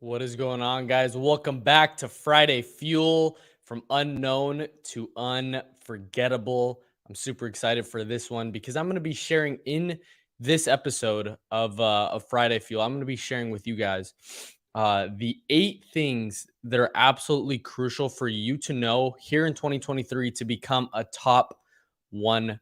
What is going on, guys? Welcome back to Friday Fuel, from unknown to unforgettable. I'm super excited for this one because I'm going to be sharing in this episode of Friday Fuel. I'm going to be sharing with you guys the 8 things that are absolutely crucial for you to know here in 2023 to become a top 1%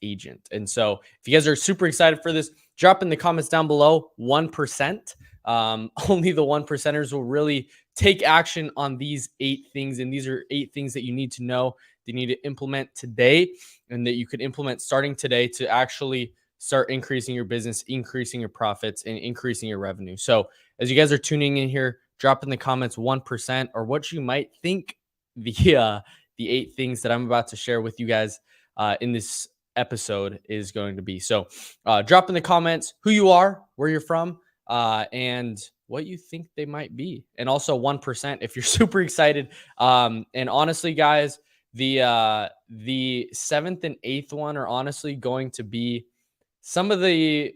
agent. And so, if you guys are super excited for this, drop in the comments down below 1%. Only the 1%ers will really take action on these 8 things. And these are 8 things that you need to know, that you need to implement today, and that you could implement starting today to actually start increasing your business, increasing your profits, and increasing your revenue. So as you guys are tuning in here, drop in the comments 1% or what you might think the 8 things that I'm about to share with you guys in this episode is going to be. So drop in the comments who you are, where you're from, and what you think they might be. And also 1% if you're super excited. And honestly, guys, the 7th and 8th one are honestly going to be some of the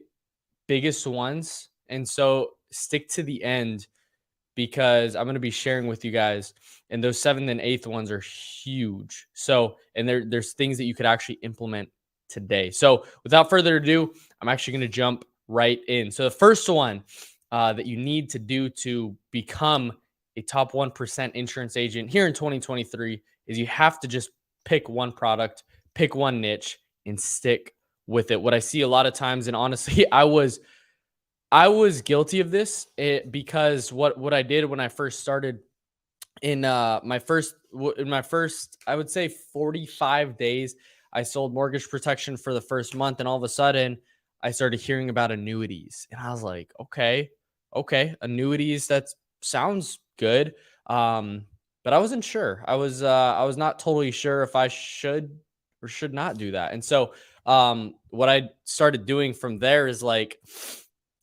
biggest ones. And so stick to the end because I'm going to be sharing with you guys, and those 7th and 8th ones are huge. So, and there's things that you could actually implement today. So without further ado, I'm actually going to jump right in. So the first one that you need to do to become a top 1% insurance agent here in 2023 is you have to just pick one product, pick one niche, and stick with it. What I see a lot of times, and honestly, I was guilty of this because what I did when I first started in my first I would say 45 days, I sold mortgage protection for the first month, and all of a sudden I started hearing about annuities, and I was like, okay, annuities, that sounds good. But I wasn't sure. I was not totally sure if I should or should not do that. And so what I started doing from there is like,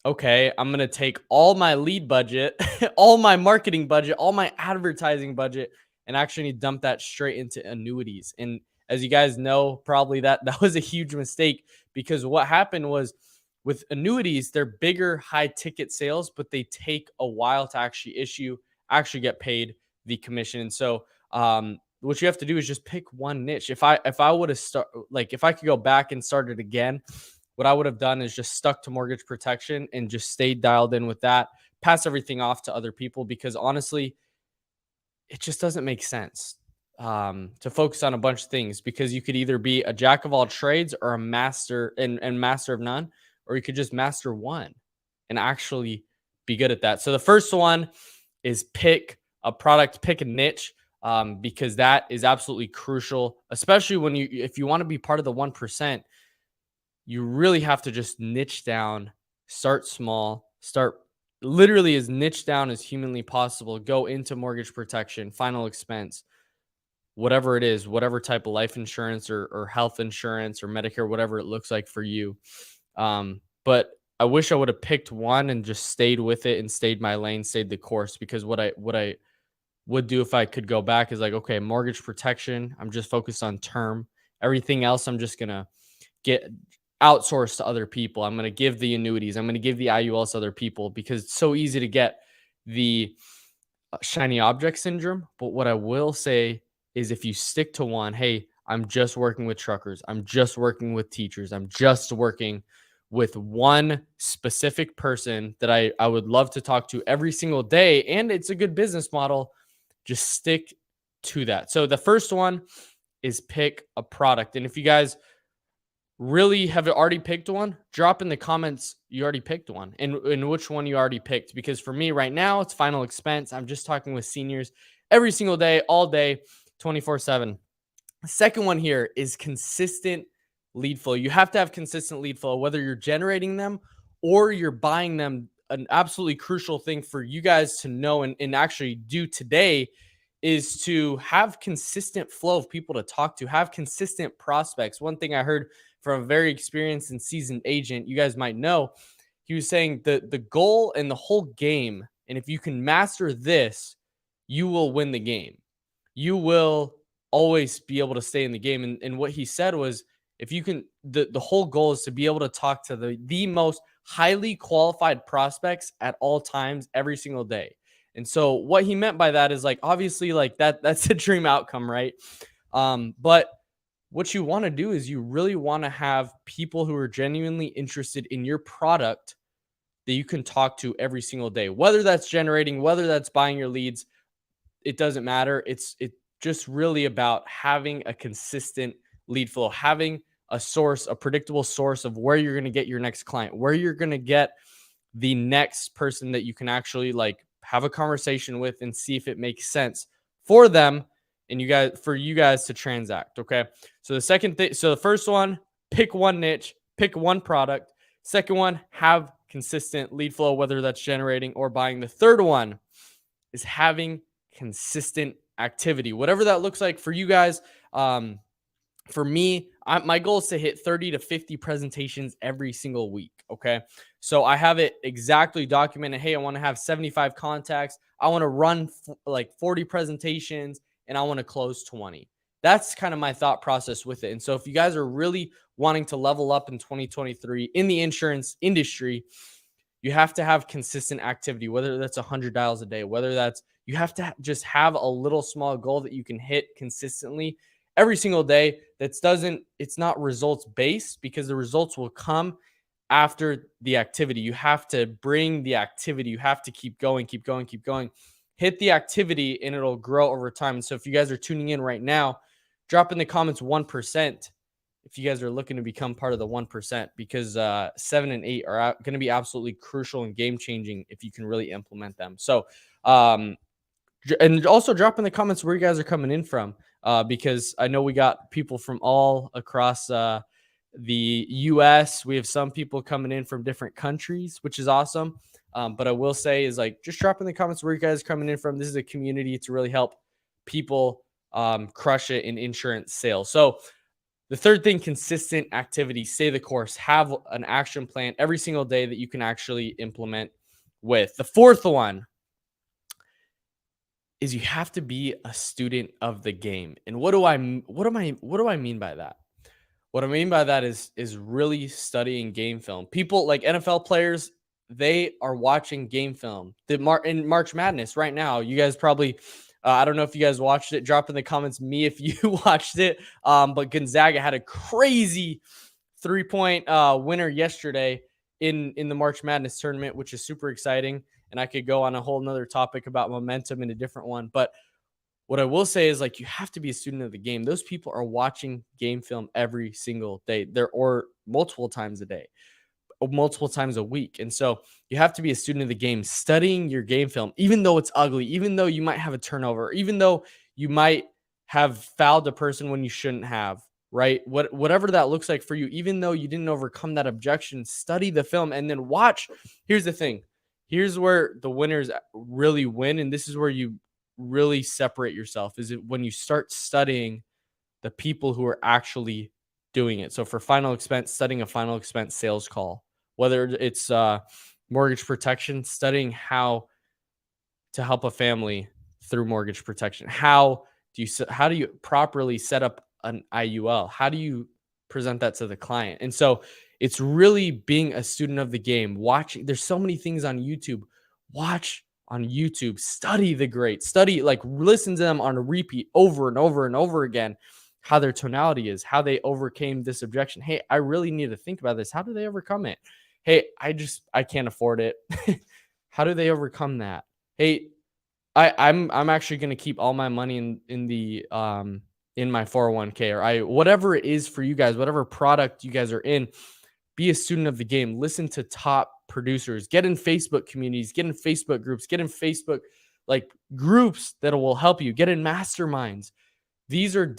okay, I'm going to take all my lead budget, all my marketing budget, all my advertising budget, and actually dump that straight into annuities. And as you guys know, probably that was a huge mistake, because what happened was with annuities, they're bigger, high ticket sales, but they take a while to actually issue, actually get paid the commission. And so what you have to do is just pick one niche. If I would have if I could go back and started again, what I would have done is just stuck to mortgage protection and just stayed dialed in with that, pass everything off to other people, because honestly, it just doesn't make sense to focus on a bunch of things, because you could either be a jack of all trades or a master and master of none, or you could just master one and actually be good at that. So the first one is pick a product, pick a niche, because that is absolutely crucial, especially if you want to be part of the 1%. You really have to just niche down, start small, start literally as niche down as humanly possible, go into mortgage protection, final expense, whatever it is, whatever type of life insurance or health insurance or Medicare, whatever it looks like for you. But I wish I would have picked one and just stayed with it and stayed my lane, stayed the course, because what I would do if I could go back is like, okay, mortgage protection, I'm just focused on term. Everything else, I'm just going to get outsourced to other people. I'm going to give the annuities, I'm going to give the IULs to other people, because it's so easy to get the shiny object syndrome. But what I will say is, if you stick to one, hey, I'm just working with truckers, I'm just working with teachers, I'm just working with one specific person that I would love to talk to every single day, and it's a good business model, just stick to that. So the first one is pick a product. And if you guys really have already picked one, drop in the comments you already picked one and which one you already picked. Because for me right now, it's final expense. I'm just talking with seniors every single day, all day, 24/7. The second one here is consistent lead flow. You have to have consistent lead flow, whether you're generating them or you're buying them. An absolutely crucial thing for you guys to know and actually do today is to have consistent flow of people to talk to, have consistent prospects. One thing I heard from a very experienced and seasoned agent, you guys might know, he was saying the goal and the whole game, and if you can master this, you will win the game. You will always be able to stay in the game. And what he said was, if you can, the whole goal is to be able to talk to the most highly qualified prospects at all times every single day. And so what he meant by that is like, obviously like that's a dream outcome, right? But what you want to do is you really want to have people who are genuinely interested in your product that you can talk to every single day, whether that's generating, whether that's buying your leads, it doesn't matter. It just really about having a consistent lead flow, having a source, a predictable source of where you're going to get your next client, where you're going to get the next person that you can actually like have a conversation with and see if it makes sense for them and you guys to transact. Okay. So the first one, pick one niche, pick one product. Second one, have consistent lead flow, whether that's generating or buying. The third one is having consistent activity, whatever that looks like for you guys. For me, my goal is to hit 30 to 50 presentations every single week. Okay. So I have it exactly documented. Hey, I want to have 75 contacts. I want to run like 40 presentations and I want to close 20. That's kind of my thought process with it. And so if you guys are really wanting to level up in 2023 in the insurance industry, you have to have consistent activity, whether that's 100 dials a day, whether that's you have to just have a little small goal that you can hit consistently every single day. It's not results based, because the results will come after the activity. You have to bring the activity. You have to keep going, keep going, keep going. Hit the activity and it'll grow over time. And so if you guys are tuning in right now, drop in the comments 1% if you guys are looking to become part of the 1%, because 7 and 8 are going to be absolutely crucial and game changing if you can really implement them. So, and also drop in the comments where you guys are coming in from, because I know we got people from all across the US. We have some people coming in from different countries, which is awesome. But I will say is like, just drop in the comments where you guys are coming in from. This is a community to really help people crush it in insurance sales. So the third thing, consistent activity, stay the course, have an action plan every single day that you can actually implement with. The fourth one is you have to be a student of the game. And what do I mean by that? What I mean by that is really studying game film. People like NFL players, they are watching game film. In March Madness right now, you guys probably, I don't know if you guys watched it. Drop in the comments me if you watched it. But Gonzaga had a crazy 3-point winner yesterday in the March Madness tournament, which is super exciting. And I could go on a whole nother topic about momentum in a different one. But what I will say is like, you have to be a student of the game. Those people are watching game film every single day, or multiple times a day, or multiple times a week. And so you have to be a student of the game, studying your game film, even though it's ugly, even though you might have a turnover, even though you might have fouled a person when you shouldn't have, right? Whatever that looks like for you, even though you didn't overcome that objection, study the film and then watch. Here's the thing. Here's where the winners really win. And this is where you really separate yourself, is it when you start studying the people who are actually doing it. So for final expense, studying a final expense sales call, whether it's mortgage protection, studying how to help a family through mortgage protection. How do you properly set up an IUL? How do you present that to the client? And so it's really being a student of the game, watching. There's so many things on YouTube. Watch on YouTube, study the greats, like listen to them on a repeat over and over and over again, how their tonality is, how they overcame this objection. Hey, I really need to think about this. How do they overcome it? Hey, I can't afford it. How do they overcome that? Hey, I'm actually going to keep all my money in my 401k, or whatever it is for you guys, whatever product you guys are in. Be a student of the game. Listen to top producers. Get in Facebook communities. Get in Facebook groups. Get in Facebook like groups that will help you. Get in masterminds. These are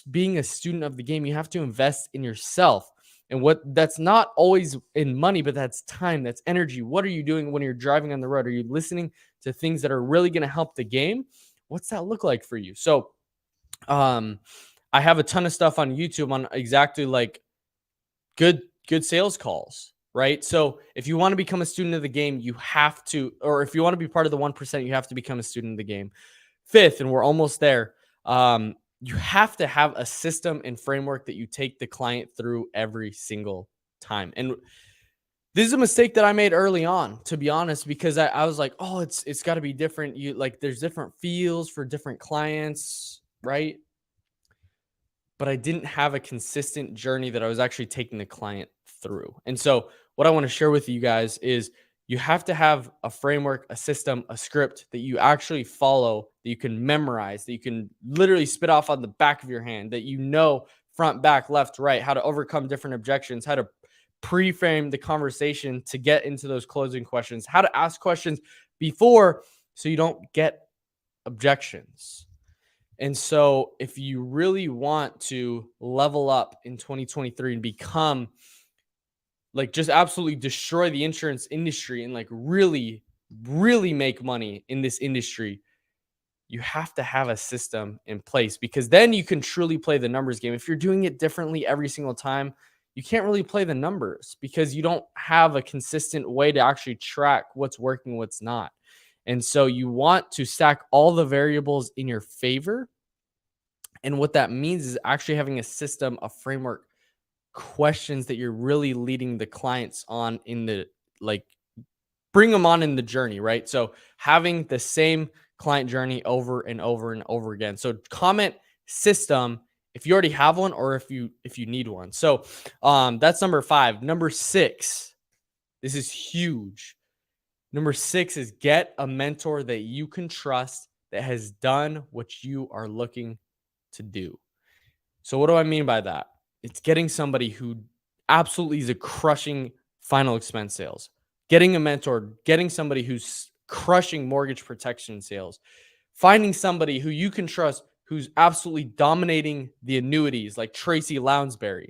being a student of the game. You have to invest in yourself, and that's not always in money, but that's time. That's energy. What are you doing when you're driving on the road? Are you listening to things that are really going to help the game? What's that look like for you? So, I have a ton of stuff on YouTube on exactly like good sales calls, right? So if you want to become a student of the game, you have to, or if you want to be part of the 1%, you have to become a student of the game. Fifth, and we're almost there, you have to have a system and framework that you take the client through every single time. And This is a mistake that I made early on, to be honest, because I was like, oh, it's got to be different. You like, there's different feels for different clients, right? But I didn't have a consistent journey that I was actually taking the client through. And so, what I want to share with you guys is you have to have a framework, a system, a script that you actually follow, that you can memorize, that you can literally spit off on the back of your hand, that you know front, back, left, right, how to overcome different objections, how to pre-frame the conversation to get into those closing questions, how to ask questions before so you don't get objections. And so, if you really want to level up in 2023 and become like just absolutely destroy the insurance industry and like really, really make money in this industry, you have to have a system in place because then you can truly play the numbers game. If you're doing it differently every single time, you can't really play the numbers because you don't have a consistent way to actually track what's working, what's not. And so, you want to stack all the variables in your favor. And what that means is actually having a system, a framework, questions that you're really leading the clients on in the like bring them on in the journey, right? So having the same client journey over and over and over again. So comment system if you already have one or if you need one. So that's number 5. Number 6, this is huge. Number 6 is get a mentor that you can trust that has done what you are looking to do. So what do I mean by that? It's getting somebody who absolutely is a crushing final expense sales, getting a mentor, getting somebody who's crushing mortgage protection sales, finding somebody who you can trust who's absolutely dominating the annuities like Tracy Lounsbury.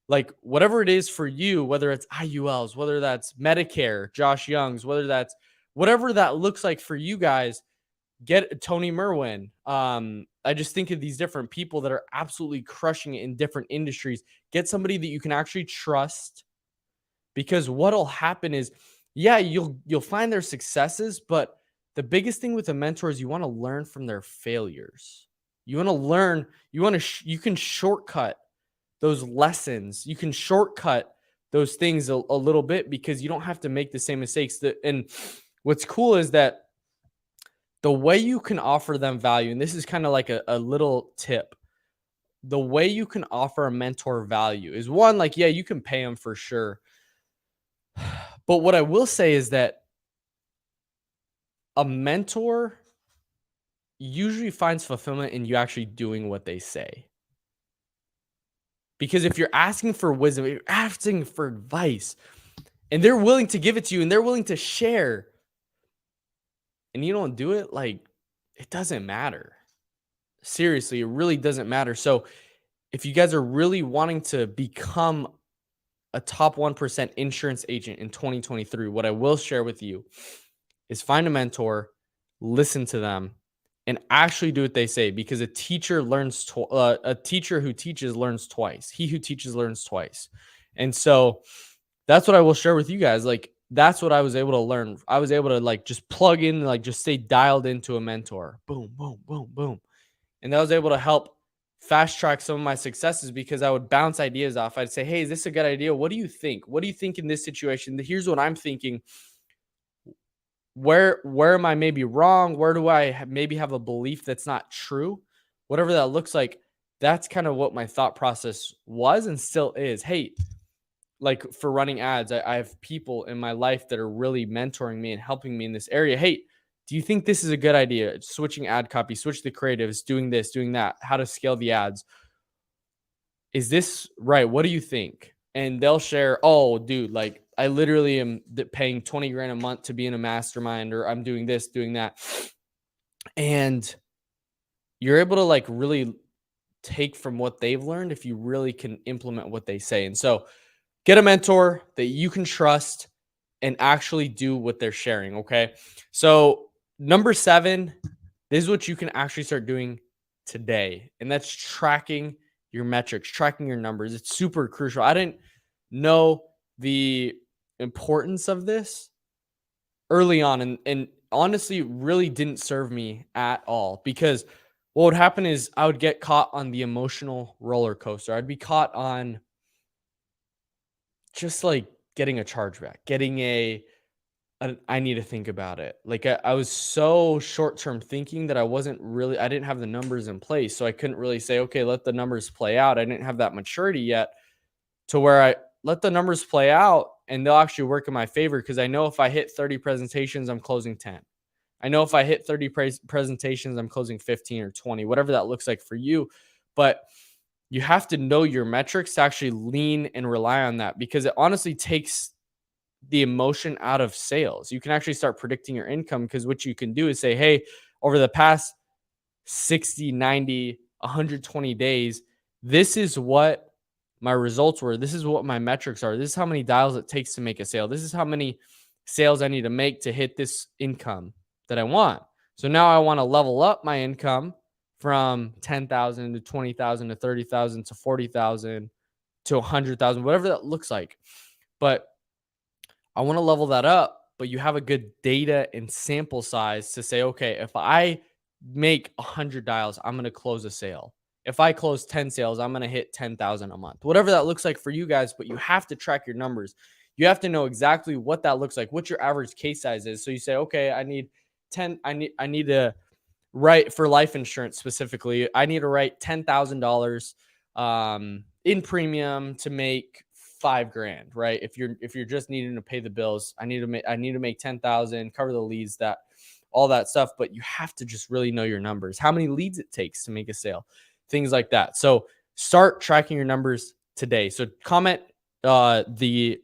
Like whatever it is for you, whether it's IULs, whether that's Medicare, Josh Young's, whether that's whatever that looks like for you guys, get Tony Merwin. I just think of these different people that are absolutely crushing it in different industries. Get somebody that you can actually trust, because what'll happen is, yeah, you'll find their successes, but the biggest thing with a mentor is you want to learn from their failures. You want to learn. You can shortcut those lessons. You can shortcut those things a little bit because you don't have to make the same mistakes. And what's cool is that the way you can offer them value, and this is kind of like a little tip, the way you can offer a mentor value is one, like, yeah, you can pay them for sure. But what I will say is that a mentor usually finds fulfillment in you actually doing what they say. Because if you're asking for wisdom, if you're asking for advice, and they're willing to give it to you and they're willing to share, and you don't do it, like, it doesn't matter. Seriously, it really doesn't matter. So if you guys are really wanting to become a top 1% insurance agent in 2023, what I will share with you is find a mentor, listen to them, and actually do what they say, because a teacher a teacher who teaches learns twice. He who teaches learns twice. And so that's what I will share with you guys. Like, that's what I was able to learn. I was able to like just plug in, like just stay dialed into a mentor. Boom, boom, boom, boom. And that was able to help fast track some of my successes because I would bounce ideas off. I'd say, hey, is this a good idea? What do you think? What do you think in this situation? Here's what I'm thinking. Where am I maybe wrong? Where do I maybe have a belief that's not true? Whatever that looks like, that's kind of what my thought process was and still is. Hey, like for running ads, I have people in my life that are really mentoring me and helping me in this area. Hey, do you think this is a good idea? Switching ad copy, switch the creatives, doing this, doing that, how to scale the ads. Is this right? What do you think? And they'll share, oh, dude, like I literally am paying 20 grand a month to be in a mastermind, or I'm doing this, doing that. And you're able to like really take from what they've learned if you really can implement what they say. And so get a mentor that you can trust and actually do what they're sharing. Okay. So number 7, this is what you can actually start doing today. And that's tracking your metrics, tracking your numbers. It's super crucial. I didn't know the importance of this early on. And honestly, really didn't serve me at all, because what would happen is I would get caught on the emotional roller coaster. I'd be caught on just like getting a chargeback, getting I need to think about it. Like I was so short-term thinking that I didn't have the numbers in place. So I couldn't really say, okay, let the numbers play out. I didn't have that maturity yet to where I let the numbers play out and they'll actually work in my favor. Cause I know if I hit 30 presentations, I'm closing 10. I know if I hit 30 presentations, I'm closing 15 or 20, whatever that looks like for you. But you have to know your metrics to actually lean and rely on that, because it honestly takes the emotion out of sales. You can actually start predicting your income, because what you can do is say, hey, over the past 60, 90, 120 days, this is what my results were. This is what my metrics are. This is how many dials it takes to make a sale. This is how many sales I need to make to hit this income that I want. So now I want to level up my income from 10,000 to 20,000 to 30,000 to 40,000 to 100,000, whatever that looks like. But I want to level that up, but you have a good data and sample size to say, okay, if I make 100 dials, I'm going to close a sale. If I close 10 sales, I'm going to hit 10,000 a month, whatever that looks like for you guys. But you have to track your numbers. You have to know exactly what that looks like, what your average case size is. So you say, okay, I need to write for life insurance specifically. I need to write $10,000 in premium to make $5,000, right? If you're just needing to pay the bills, I need to make 10,000, cover the leads, that all that stuff. But you have to just really know your numbers, how many leads it takes to make a sale, things like that. So start tracking your numbers today. So comment the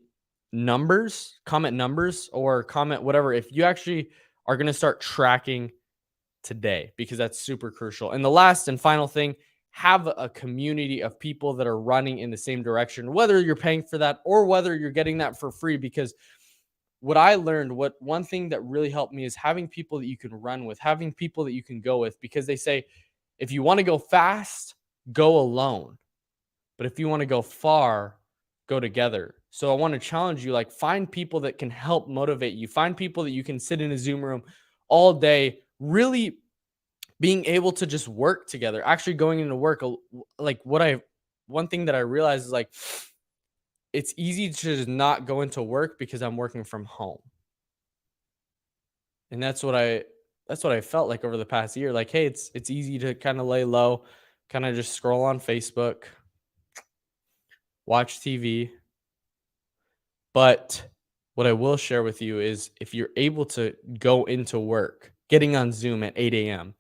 numbers, comment numbers, or comment whatever if you actually are going to start tracking today, because that's super crucial. And the last and final thing, have a community of people that are running in the same direction, whether you're paying for that or whether you're getting that for free. Because what I learned, one thing that really helped me is having people that you can run with, having people that you can go with, because they say, if you want to go fast, go alone. But if you want to go far, go together. So I want to challenge you, like, find people that can help motivate you. Find people that you can sit in a Zoom room all day, really being able to just work together, actually going into work. Like one thing that I realized is, like, it's easy to just not go into work because I'm working from home. And that's what I felt like over the past year. Like, hey, it's easy to kind of lay low, kind of just scroll on Facebook, watch TV. But what I will share with you is, if you're able to go into work, getting on Zoom at 8 a.m.,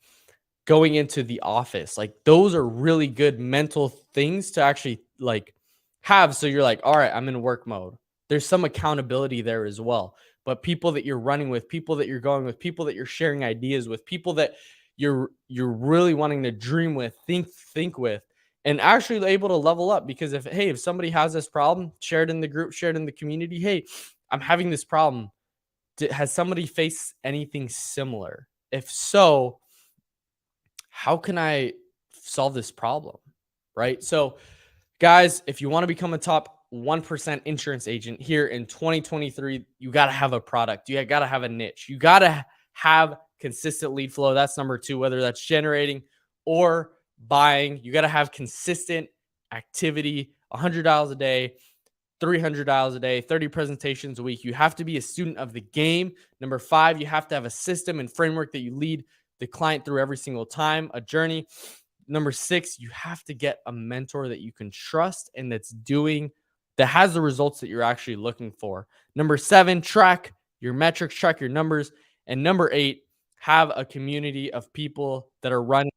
going into the office, like, those are really good mental things to actually, like, have. So you're like, all right, I'm in work mode. There's some accountability there as well. But people that you're running with, people that you're going with, people that you're sharing ideas with, people that you're really wanting to dream with, think with, and actually able to level up. Because if somebody has this problem, share it in the group, share it in the community. Hey, I'm having this problem. Has somebody faced anything similar? If so, how can I solve this problem? Right? So, guys, if you want to become a top 1% insurance agent here in 2023, you got to have a product. You got to have a niche. You got to have consistent lead flow. That's number 2, whether that's generating or buying. You got to have consistent activity, $100 a day, $300 a day, 30 presentations a week. You have to be a student of the game. Number 5, you have to have a system and framework that you lead the client through every single time, a journey. Number 6, you have to get a mentor that you can trust and that has the results that you're actually looking for. Number 7, track your metrics, track your numbers. And number 8, have a community of people that are running.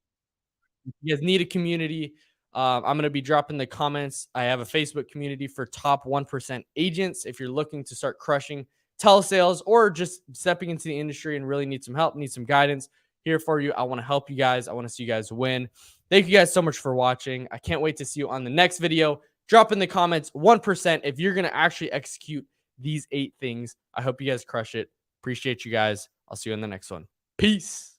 If you guys need a community, I'm going to be dropping the comments. I have a Facebook community for top 1% agents. If you're looking to start crushing telesales or just stepping into the industry and really need some help, need some guidance, here for you. I want to help you guys. I want to see you guys win. Thank you guys so much for watching. I can't wait to see you on the next video. Drop in the comments 1% if you're going to actually execute these 8 things. I hope you guys crush it. Appreciate you guys. I'll see you in the next one. Peace.